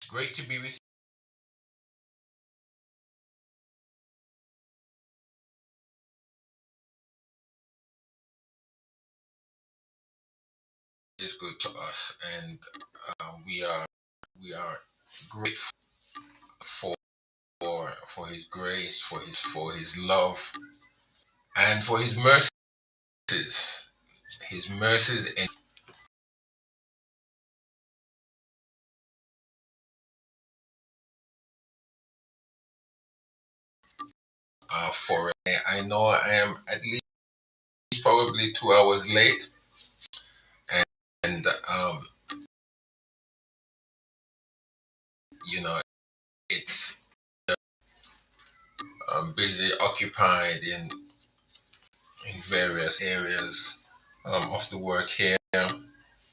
Great to be with you. Is good to us, and we are grateful for His grace, for His love, and for His mercies. His mercies and for I know I am at least probably 2 hours late, and you know it's busy, occupied in various areas of the work here.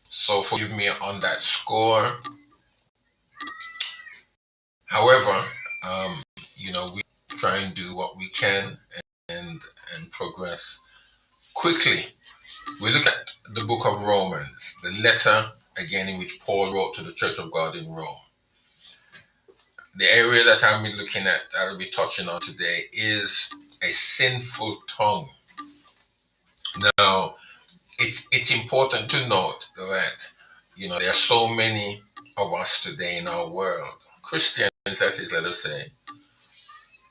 So forgive me on that score. However, um, we try and do what we can and progress quickly. We look at the book of Romans, the letter again in which Paul wrote to the Church of God in Rome. The area that I'll be looking at, I'll be touching on today, is a sinful tongue. Now, it's important to note that there are so many of us today in our world, Christians, that is, let us say,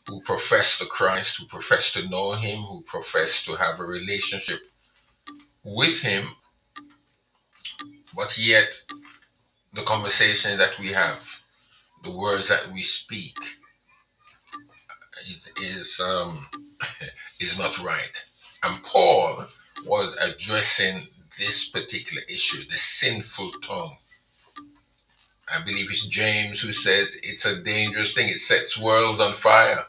who profess to Christ, who profess to know Him, who profess to have a relationship with Him, but yet the conversation that we have, the words that we speak, is is not right. And Paul was addressing this particular issue, the sinful tongue. I believe it's James who said it's a dangerous thing. It sets worlds on fire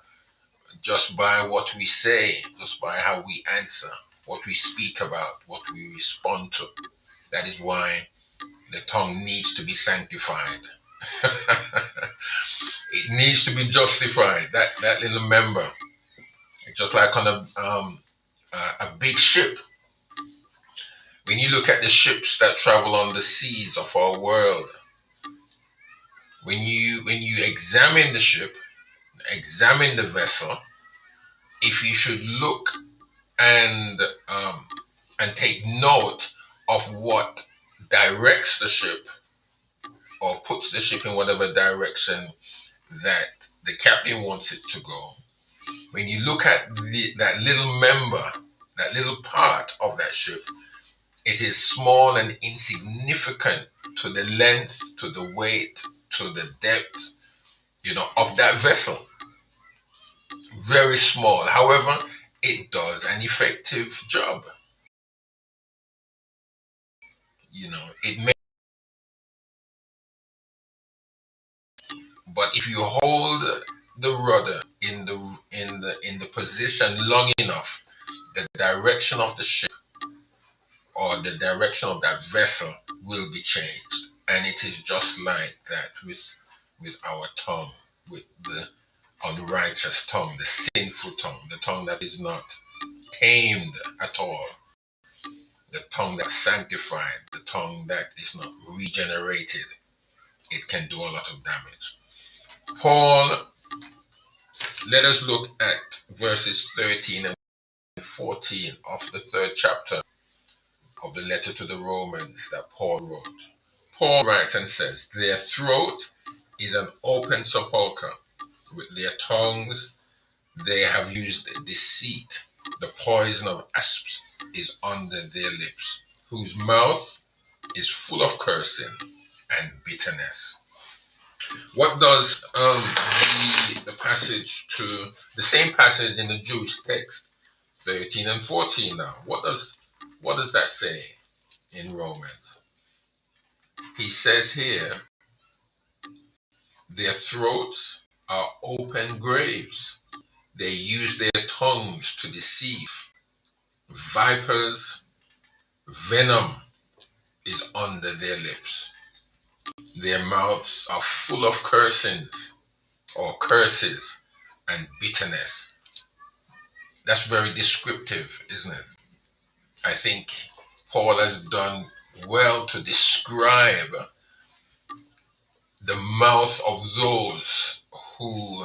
just by what we say, just by how we answer, what we speak about, what we respond to. That is why the tongue needs to be sanctified. It needs to be justified. That little member, just like on a big ship. When you look at the ships that travel on the seas of our world, when you examine the ship, examine the vessel, if you should look and take note of what directs the ship or puts the ship in whatever direction that the captain wants it to go. When you look at that little member, that little part of that ship, it is small and insignificant to the length, to the weight, to the depth, of that vessel. Very small. However, it does an effective job. It may, but if you hold the rudder in the position long enough, the direction of the ship or the direction of that vessel will be changed. And it is just like that with our tongue, with the unrighteous tongue, the sinful tongue, the tongue that is not tamed at all, the tongue that's sanctified, the tongue that is not regenerated. It can do a lot of damage. Paul, let us look at verses 13 and 14 of the third chapter of the letter to the Romans that Paul wrote. Paul writes and says, "Their throat is an open sepulchre. With their tongues they have used deceit. The poison of asps is under their lips, whose mouth is full of cursing and bitterness." What does the same passage in the Jewish text, 13 and 14 now? What does that say in Romans? He says here, their throats are open graves. They use their tongues to deceive. Vipers, venom is under their lips. Their mouths are full of cursings or curses and bitterness. That's very descriptive, isn't it? I think Paul has done well to describe the mouth of those who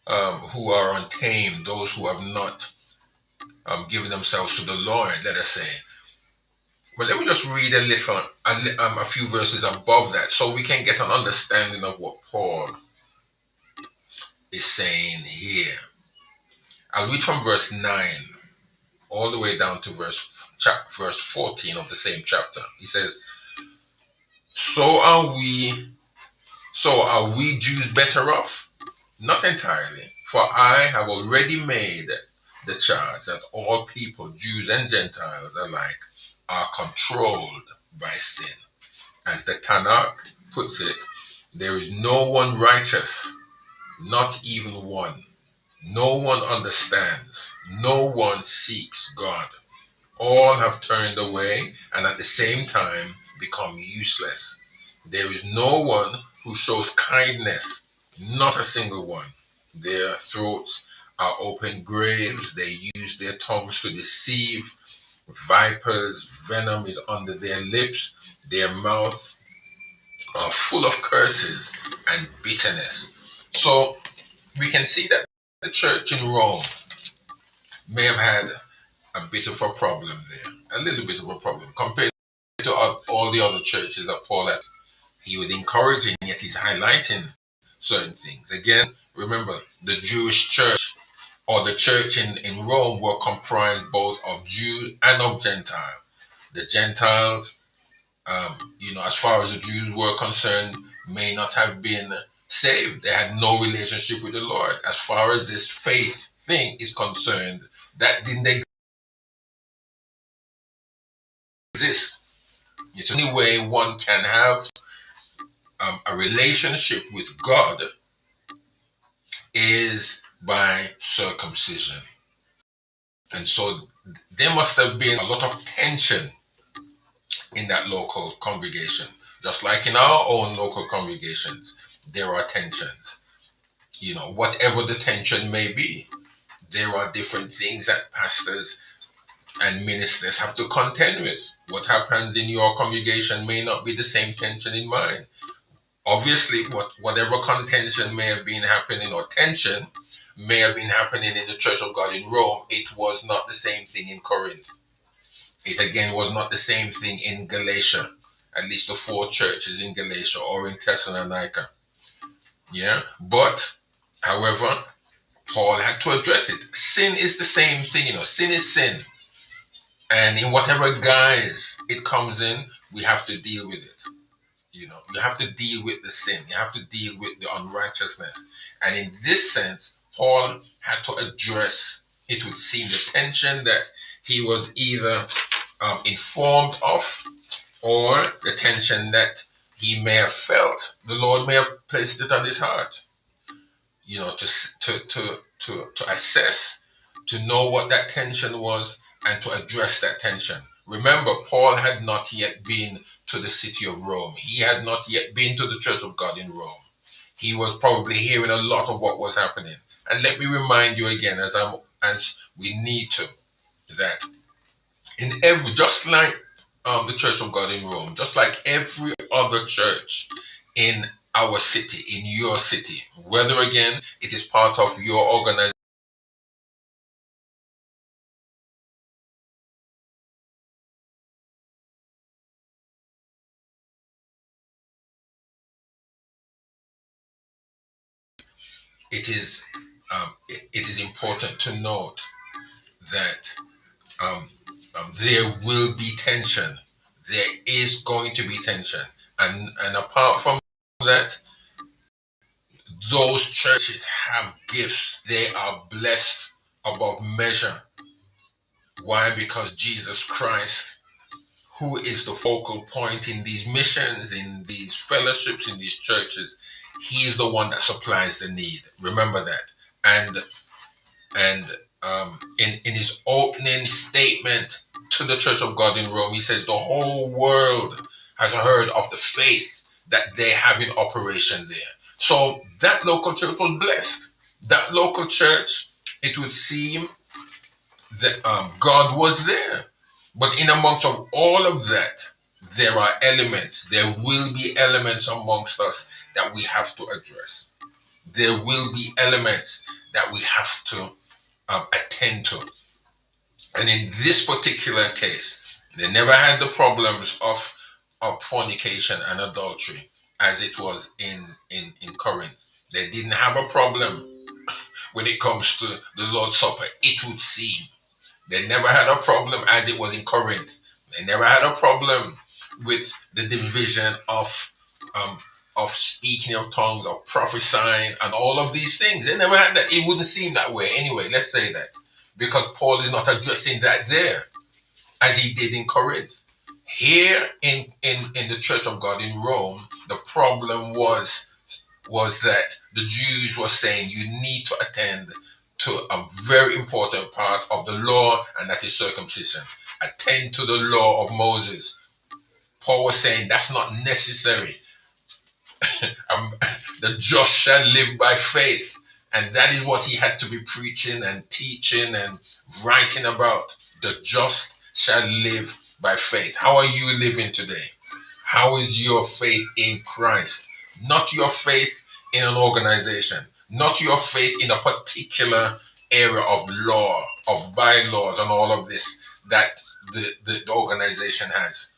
are untamed, those who have not given themselves to the Lord, let us say. But let me just read a few verses above that, so we can get an understanding of what Paul is saying here. I'll read from verse 9 all the way down to verse 14 of the same chapter. He says, So are we Jews better off? Not entirely, for I have already made the charge that all people, Jews and Gentiles alike, are controlled by sin. As the Tanakh puts it, there is no one righteous, not even one. No one understands. No one seeks God. All have turned away and at the same time become useless. There is no one who shows kindness, not a single one. Their throats are open graves. They use their tongues to deceive. Vipers, venom is under their lips. Their mouths are full of curses and bitterness. So we can see that the church in Rome may have had a bit of a problem there, a little bit of a problem compared to all the other churches that Paul had. He was encouraging, yet he's highlighting certain things. Again, remember, the Jewish church or the church in Rome were comprised both of Jew and of Gentile. The Gentiles, as far as the Jews were concerned, may not have been saved. They had no relationship with the Lord. As far as this faith thing is concerned, that didn't exist. It's the only way one can have a relationship with God is by circumcision. And so there must have been a lot of tension in that local congregation. Just like in our own local congregations, there are tensions. Whatever the tension may be, there are different things that pastors and ministers have to contend with. What happens in your congregation may not be the same tension in mine. Obviously, whatever contention may have been happening or tension may have been happening in the Church of God in Rome, it was not the same thing in Corinth. It again was not the same thing in Galatia, at least the four churches in Galatia or in Thessalonica. Yeah, but however, Paul had to address it. Sin is the same thing, sin is sin. And in whatever guise it comes in, we have to deal with it. You have to deal with the sin. You have to deal with the unrighteousness. And in this sense, Paul had to address, it would seem, the tension that he was either informed of, or the tension that he may have felt. The Lord may have placed it on his heart, to assess, to know what that tension was, and to address that tension. Remember, Paul had not yet been to the city of Rome. He had not yet been to the Church of God in Rome. He was probably hearing a lot of what was happening. And let me remind you again, as we need to, that just like the Church of God in Rome, just like every other church in our city, in your city, whether again it is part of your organization, it is important to note that um, there will be tension. There is going to be tension, and apart from that, those churches have gifts. They are blessed above measure. Why? Because Jesus Christ, who is the focal point in these missions, in these fellowships, in these churches, he is the one that supplies the need. Remember that. And in his opening statement to the Church of God in Rome, he says the whole world has heard of the faith that they have in operation there. So that local church was blessed. That local church, it would seem that God was there. But in amongst of all of that, there are elements, there will be elements amongst us that we have to address. There will be elements that we have to attend to. And in this particular case, they never had the problems of fornication and adultery as it was in Corinth. They didn't have a problem when it comes to the Lord's Supper, it would seem. They never had a problem as it was in Corinth. They never had a problem with the division um, of speaking of tongues, of prophesying, and all of these things. They never had that. It wouldn't seem that way anyway. Let's say that, because Paul is not addressing that there as he did in Corinth. Here in the Church of God in Rome, the problem was that the Jews were saying you need to attend to a very important part of the law, and that is circumcision. Attend to the law of Moses. Paul was saying that's not necessary. um, the just shall live by faith. And that is what he had to be preaching and teaching and writing about. The just shall live by faith. How are you living today? How is your faith in Christ? Not your faith in an organization, not your faith in a particular area of law, of bylaws, and all of this that the organization has.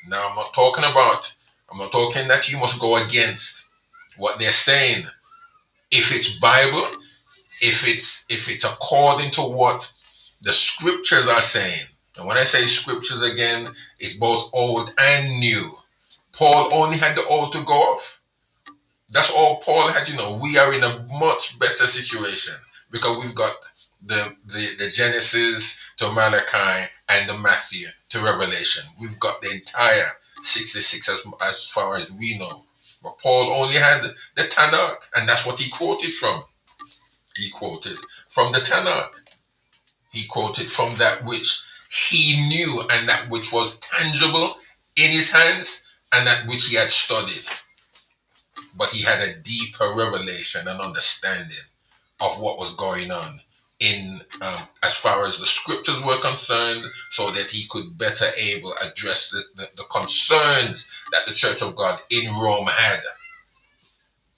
Now, I'm not talking that you must go against what they're saying. If it's Bible, if it's according to what the scriptures are saying, and when I say scriptures again, it's both old and new. Paul only had the old to go off. That's all Paul had. We are in a much better situation because we've got the Genesis to Malachi and the Matthew to Revelation. We've got the entire 66 as far as we know. But Paul only had the Tanakh, and that's what he quoted from. He quoted from the Tanakh. He quoted from that which he knew and that which was tangible in his hands and that which he had studied. But he had a deeper revelation and understanding of what was going on in as far as the scriptures were concerned, so that he could better able address the concerns that the Church of God in Rome had.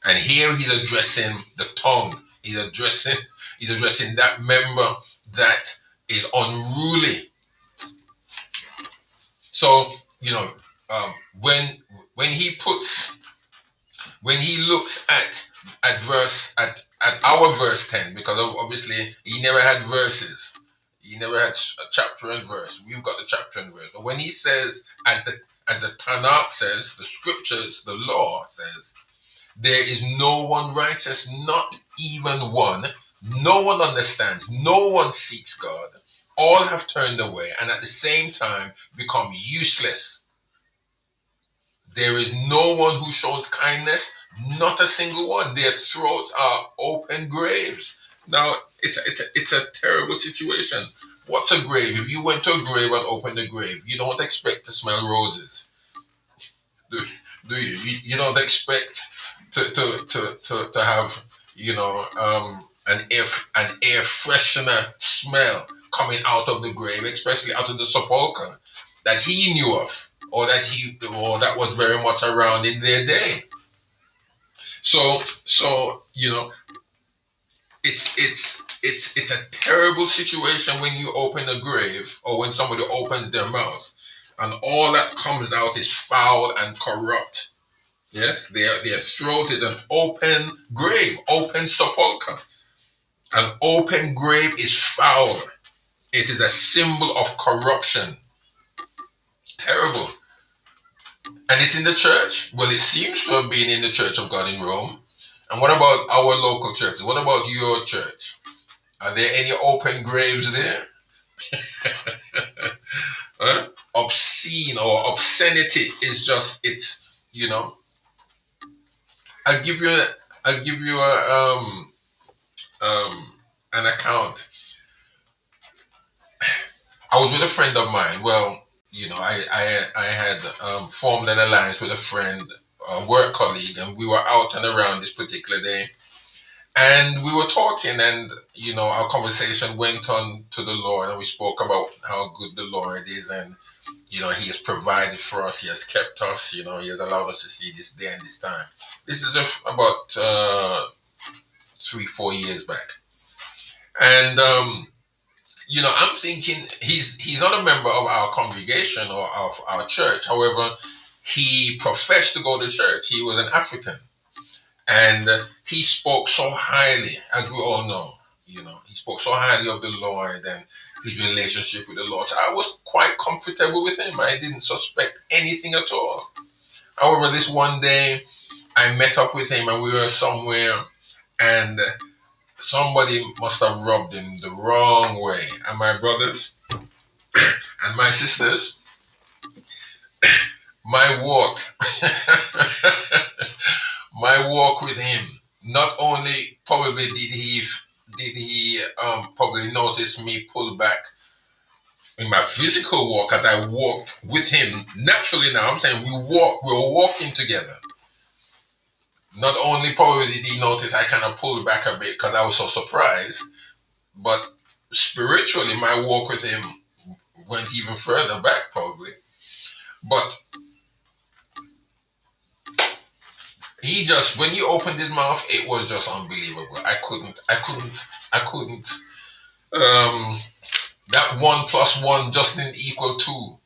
And here he's addressing the tongue. He's addressing that member that is unruly. So when he looks at our verse 10, because obviously he never had verses. He never had a chapter and verse. We've got the chapter and verse. But when he says, as the Tanakh says, the scriptures, the law says, there is no one righteous, not even one. No one understands. No one seeks God. All have turned away and at the same time become useless. There is no one who shows kindness, not a single one. Their throats are open graves. Now, it's a terrible situation. What's a grave? If you went to a grave and opened a grave, you don't expect to smell roses. Do you? You don't expect to have an air freshener smell coming out of the grave, especially out of the sepulcher that he knew of, or that was very much around in their day. So it's a terrible situation when you open a grave or when somebody opens their mouth and all that comes out is foul and corrupt. Yes, their throat is an open grave, open sepulcher. An open grave is foul. It is a symbol of corruption. Terrible. And it's in the church. Well, it seems to have been in the Church of God in Rome. And what about our local churches? What about your church? Are there any open graves there? Huh? Obscene or obscenity is just, I'll give you an account. I was with a friend of mine. Well, I had formed an alliance with a friend, a work colleague, and we were out and around this particular day. And we were talking, and our conversation went on to the Lord, and we spoke about how good the Lord is, and He has provided for us, He has kept us, He has allowed us to see this day and this time. This is about 3, 4 years back, and I'm thinking he's not a member of our congregation or of our church. However, he professed to go to church. He was an African, and he spoke so highly, as we all know. He spoke so highly of the Lord and his relationship with the Lord. So I was quite comfortable with him. I didn't suspect anything at all. However, this one day I met up with him and we were somewhere, and somebody must have rubbed him the wrong way. And my brothers and my sisters, my walk, my walk with him, not only probably did he probably notice me pull back in my physical walk as I walked with him naturally. Now I'm saying we were walking together. Not only probably did he notice I kind of pulled back a bit because I was so surprised, but spiritually my walk with him went even further back probably. But he just, when he opened his mouth, it was just unbelievable. I couldn't. Um, that 1 plus 1 just didn't equal 2.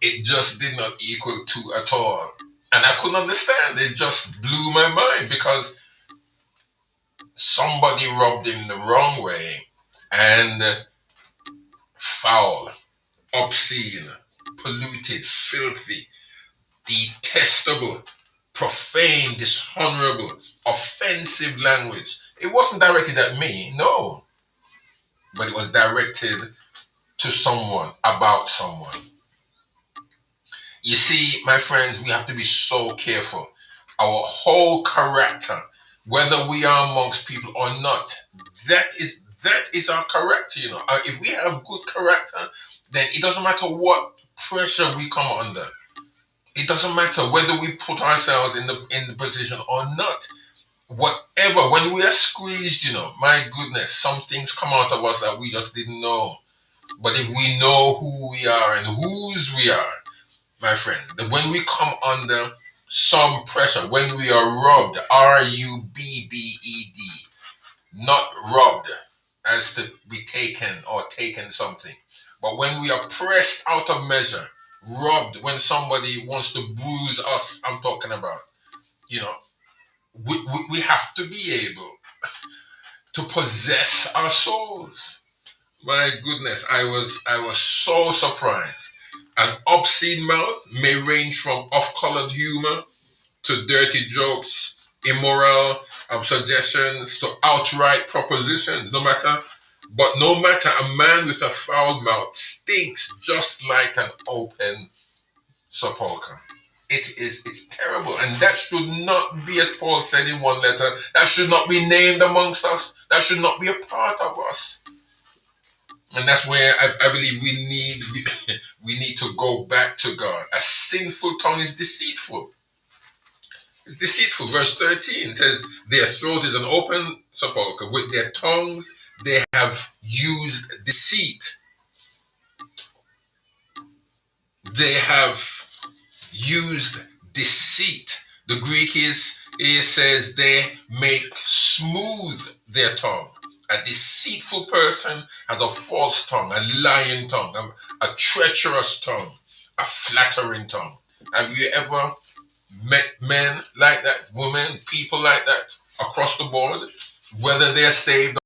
It just did not equal 2 at all. And I couldn't understand. It just blew my mind because somebody rubbed him the wrong way, and foul, obscene, polluted, filthy, detestable, profane, dishonorable, offensive language. It wasn't directed at me, no, but it was directed to someone, about someone. You see, my friends, we have to be so careful. Our whole character, whether we are amongst people or not, that is our character. If we have good character, then it doesn't matter what pressure we come under. It doesn't matter whether we put ourselves in the position or not. Whatever, when we are squeezed, my goodness, some things come out of us that we just didn't know. But if we know who we are and whose we are, my friend, that when we come under some pressure, when we are rubbed, rubbed, not rubbed as to be taken or taken something, but when we are pressed out of measure, rubbed, when somebody wants to bruise us, I'm talking about, you know, we have to be able to possess our souls. My goodness, I was so surprised. An obscene mouth may range from off-colored humor to dirty jokes, immoral suggestions to outright propositions. No matter, a man with a foul mouth stinks just like an open sepulchre. It's terrible, and that should not be, as Paul said in one letter, that should not be named amongst us. That should not be a part of us. And that's where I believe we need to go back to God. A sinful tongue is deceitful. It's deceitful. Verse 13 says, their throat is an open sepulchre. With their tongues they have used deceit. They have used deceit. The Greek says they make smooth their tongue. A deceitful person has a false tongue, a lying tongue, a treacherous tongue, a flattering tongue. Have you ever met men like that, women, people like that across the board, whether they're saved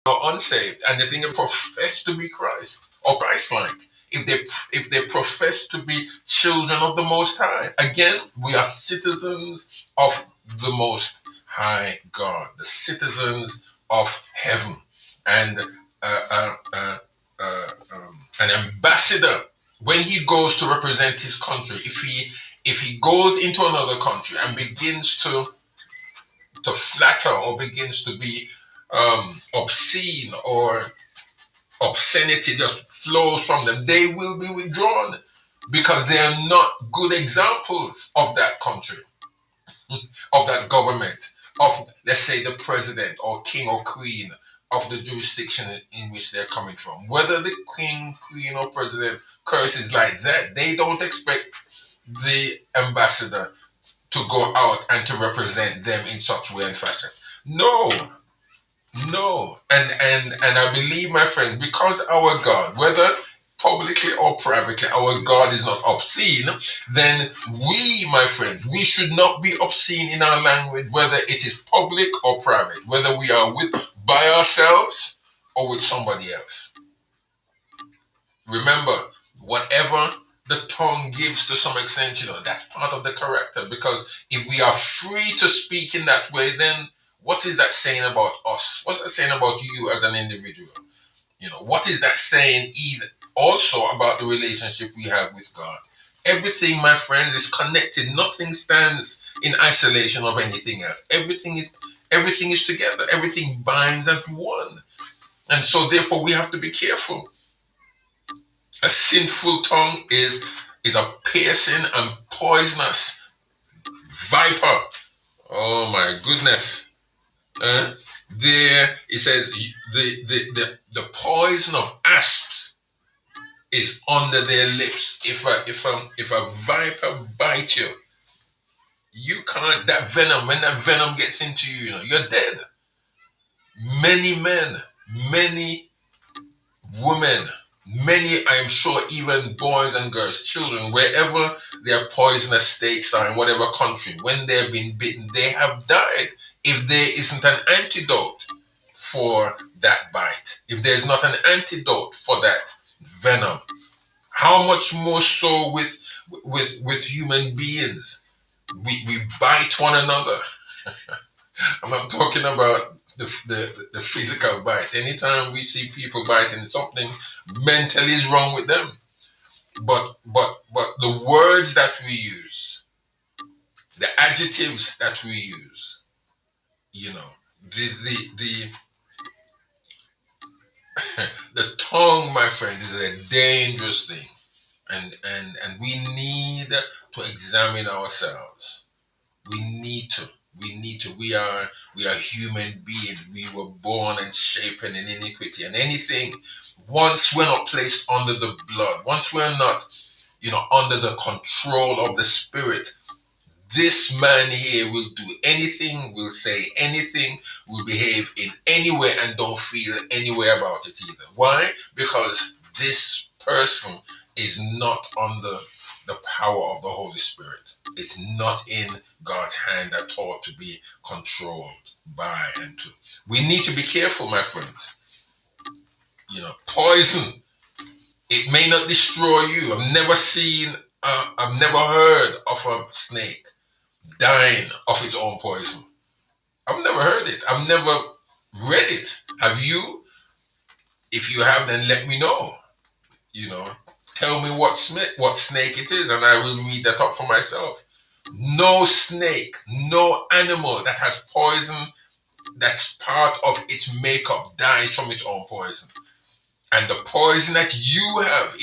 or unsaved, and they think they profess to be Christ or Christ-like? If they profess to be children of the Most High, again, we are citizens of the Most High God, the citizens of heaven, and an ambassador, when he goes to represent his country, if he goes into another country and begins to flatter or begins to be obscene, or obscenity just flows from them, they will be withdrawn because they are not good examples of that country, of that government, of, let's say, the president or king or queen of the jurisdiction in which they're coming from. Whether the king, queen, or president curses like that, they don't expect the ambassador to go out and to represent them in such way and fashion. No, no. And I believe, my friend, because our God, whether publicly or privately, our God is not obscene, then we, my friends, we should not be obscene in our language, whether it is public or private, whether we are by ourselves or with somebody else. Remember, whatever the tongue gives to some extent, that's part of the character. Because if we are free to speak in that way, then what is that saying about us? What's that saying about you as an individual? What is that saying even also about the relationship we have with God? Everything, my friends, is connected. Nothing stands in isolation of anything else. Everything is together. Everything binds as one. And so therefore we have to be careful. A sinful tongue is a piercing and poisonous viper. Oh my goodness. There it says the poison of asps is under their lips. If a viper bite you, you can't, that venom, when that venom gets into you, you're dead. Many men, many women, many, I am sure, even boys and girls, children, wherever their poisonous snakes are in whatever country, when they've been bitten, they have died. If there isn't an antidote for that bite, if there's not an antidote for that venom, how much more so with human beings? We bite one another. I'm not talking about the physical bite. Anytime we see people biting, something mentally is wrong with them. But the words that we use, the adjectives that we use, the the tongue, my friends, is a dangerous thing, and we need to examine ourselves. We need to. We are human beings. We were born and shapen in iniquity. And anything, once we're not placed under the blood, once we're not, under the control of the Spirit, this man here will do anything, will say anything, will behave in any way, and don't feel any way about it either. Why? Because this person is not under the power of the Holy Spirit. It's not in God's hand at all to be controlled by and to. We need to be careful, my friends. Poison, it may not destroy you. I've never heard of a snake dying of its own poison. I've never heard it. I've never read it. Have you? If you have, then let me know. Tell me what snake it is, and I will read that up for myself. No snake, no animal that has poison, that's part of its makeup, dies from its own poison. And the poison that you have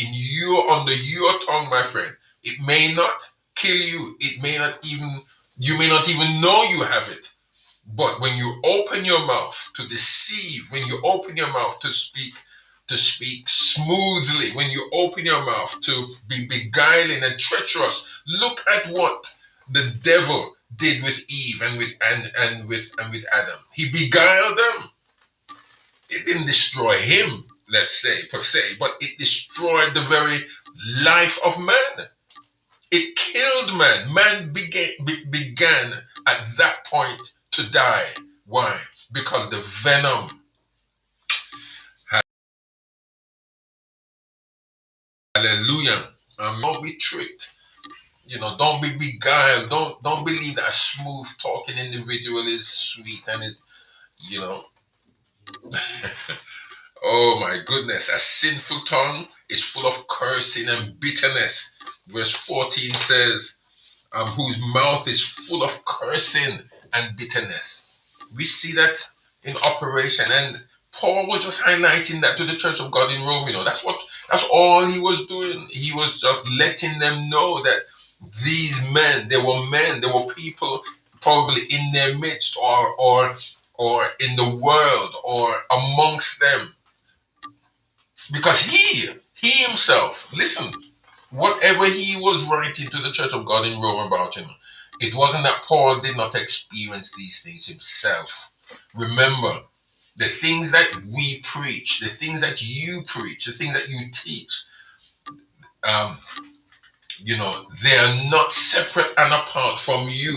under your tongue, my friend, it may not kill you. You may not even know you have it. But when you open your mouth to deceive, when you open your mouth to speak smoothly, when you open your mouth to be beguiling and treacherous, look at what the devil did with Eve and with Adam. He beguiled them. It didn't destroy him, let's say, per se, but it destroyed the very life of man. It killed man. Man began at that point to die. Why? Because the venom. Hallelujah. Don't be tricked. Don't be beguiled. Don't believe that a smooth talking individual is sweet and is, oh my goodness. A sinful tongue is full of cursing and bitterness. Verse 14 says, whose mouth is full of cursing and bitterness. We see that in operation, and Paul was just highlighting that to the church of God in Rome. That's all he was doing. He was just letting them know that these men, they were people probably in their midst, or or in the world or amongst them. Because he himself, listen, whatever he was writing to the Church of God in Rome about, it wasn't that Paul did not experience these things himself. Remember, the things that we preach, the things that you preach, the things that you teach, um, they are not separate and apart from you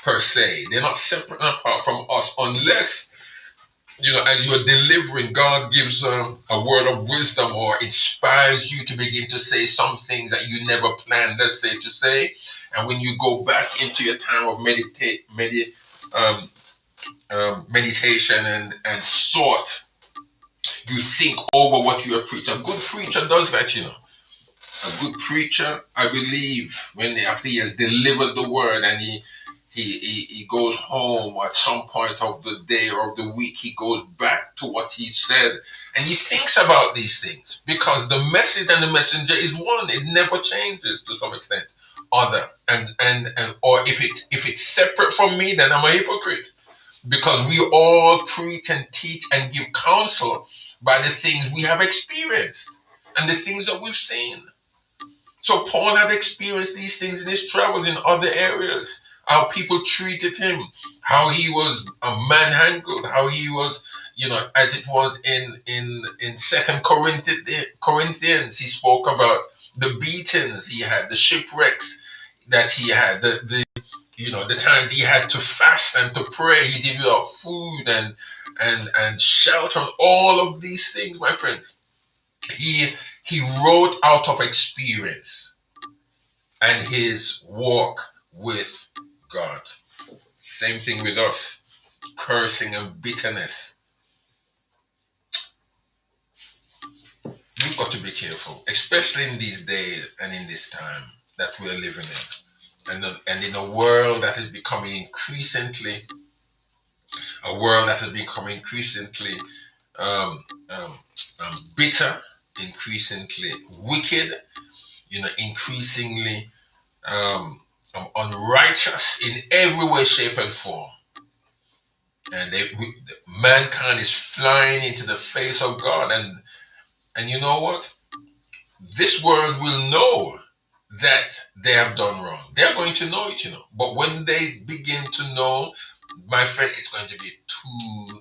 per se. They're not separate and apart from us unless, as you're delivering, God gives a word of wisdom or inspires you to begin to say some things that you never planned, let's say, to say. And when you go back into your time of meditation and thought, you think over what you have preached. A good preacher does that. A good preacher, I believe, after he has delivered the word and he goes home at some point of the day or of the week, he goes back to what he said and he thinks about these things, because the message and the messenger is one. It never changes to some extent. Or if it's separate from me, then I'm a hypocrite, because we all preach and teach and give counsel by the things we have experienced and the things that we've seen. So Paul had experienced these things in his travels in other areas, how people treated him, how he was manhandled, how he was, as it was in Second Corinthians, he spoke about the beatings he had, the shipwrecks that he had, the times he had to fast and to pray. He did without food and shelter, all of these things, my friends. He wrote out of experience and his walk with God. Same thing with us. Cursing and bitterness. We've got to be careful, especially in these days and in this time that we're living in. And in a world that is becoming increasingly bitter, increasingly wicked, increasingly unrighteous in every way, shape, and form. And mankind is flying into the face of God. And you know what? This world will know that they have done wrong. They're going to know it, But when they begin to know, my friend, it's going to be too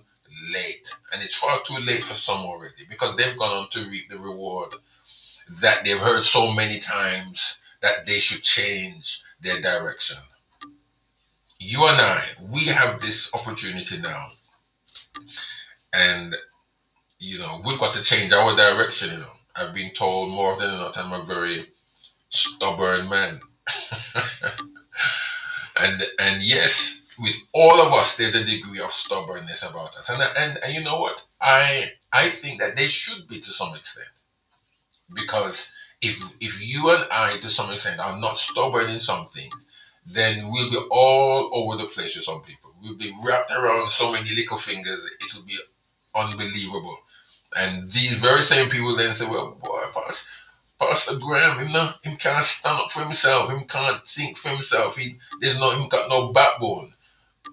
late. And it's far too late for some already, because they've gone on to reap the reward that they've heard so many times, that they should change their direction. You and I, we have this opportunity now. And, we've got to change our direction, I've been told more than not I'm a very stubborn man. and yes, with all of us, there's a degree of stubbornness about us. And you know what? I think that there should be, to some extent. Because if you and I, to some extent, are not stubborn in some things, then we'll be all over the place with some people. We'll be wrapped around so many little fingers, it will be unbelievable. And these very same people then say, well, boy, Pastor Graham, him can't stand up for himself. Him can't think for himself. Him got no backbone.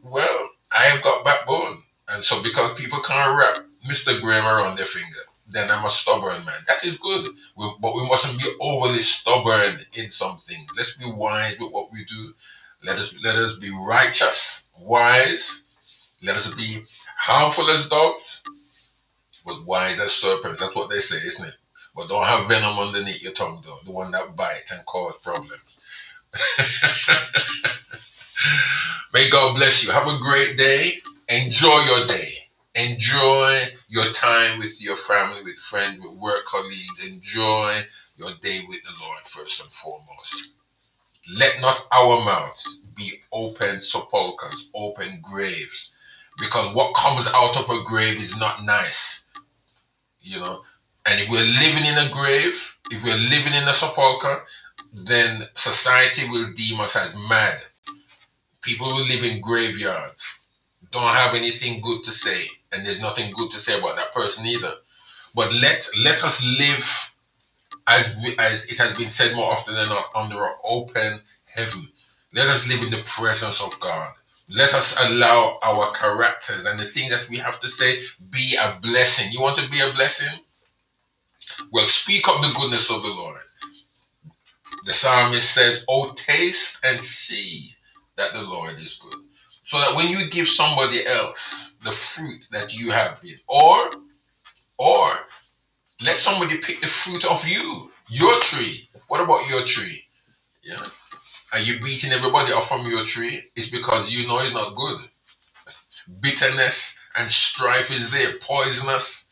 Well, I have got backbone. And so because people can't wrap Mr. Graham around their finger, then I'm a stubborn man. That is good. But we mustn't be overly stubborn in some things. Let's be wise with what we do. Let us be righteous, wise. Let us be harmful as doves, but wise as serpents. That's what they say, isn't it? But don't have venom underneath your tongue, though. The one that bites and cause problems. May God bless you. Have a great day. Enjoy your day. Enjoy your time with your family, with friends, with work colleagues. Enjoy your day with the Lord first and foremost. Let not our mouths be open sepulchres, open graves. Because what comes out of a grave is not nice. And if we're living in a grave, if we're living in a sepulchre, then society will deem us as mad. People who live in graveyards don't have anything good to say, and there's nothing good to say about that person either. But let us live as it has been said more often than not, under an open heaven. Let us live in the presence of God. Let us allow our characters and the things that we have to say be a blessing. You want to be a blessing? Well, speak of the goodness of the Lord. The psalmist says, "Oh, taste and see that the Lord is good." So that when you give somebody else the fruit that you have been, or let somebody pick the fruit of you, your tree. What about your tree? Yeah. Are you beating everybody off from your tree? It's because you know it's not good. Bitterness and strife is there. Poisonous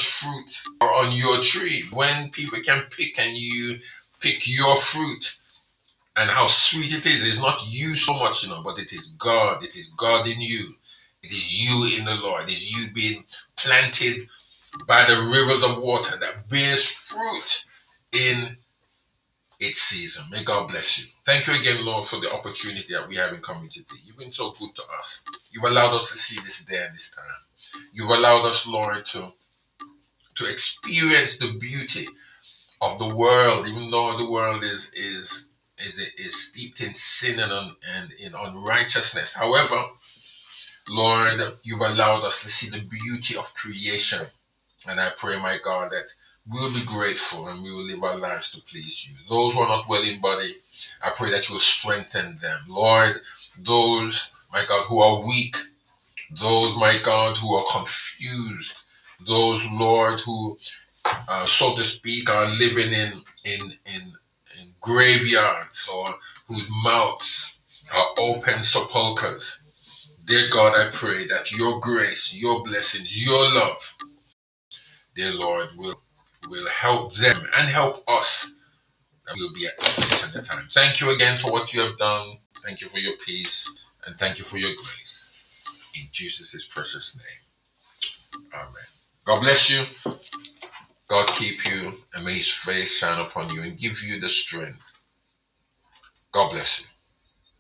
fruits are on your tree. When people can pick and you pick your fruit and how sweet it is, it's not you so much, but it is God. It is God in you. It is you in the Lord. It is you being planted by the rivers of water that bears fruit in its season. May God bless you. Thank you again, Lord, for the opportunity that we have in coming today. You've been so good to us. You've allowed us to see this day and this time. You've allowed us, Lord, to experience the beauty of the world, even though the world is steeped in sin and in unrighteousness. However, Lord, you've allowed us to see the beauty of creation. And I pray, my God, that we'll be grateful and we will live our lives to please you. Those who are not well in body, I pray that you will strengthen them. Lord, those, my God, who are weak, those, my God, who are confused, those, Lord, who, so to speak, are living in graveyards or whose mouths are open sepulchres. Dear God, I pray that your grace, your blessings, your love, dear Lord, will help them and help us. That we'll be at this at the time. Thank you again for what you have done. Thank you for your peace and thank you for your grace. In Jesus' precious name. Amen. God bless you. God keep you and may his face shine upon you and give you the strength. God bless you.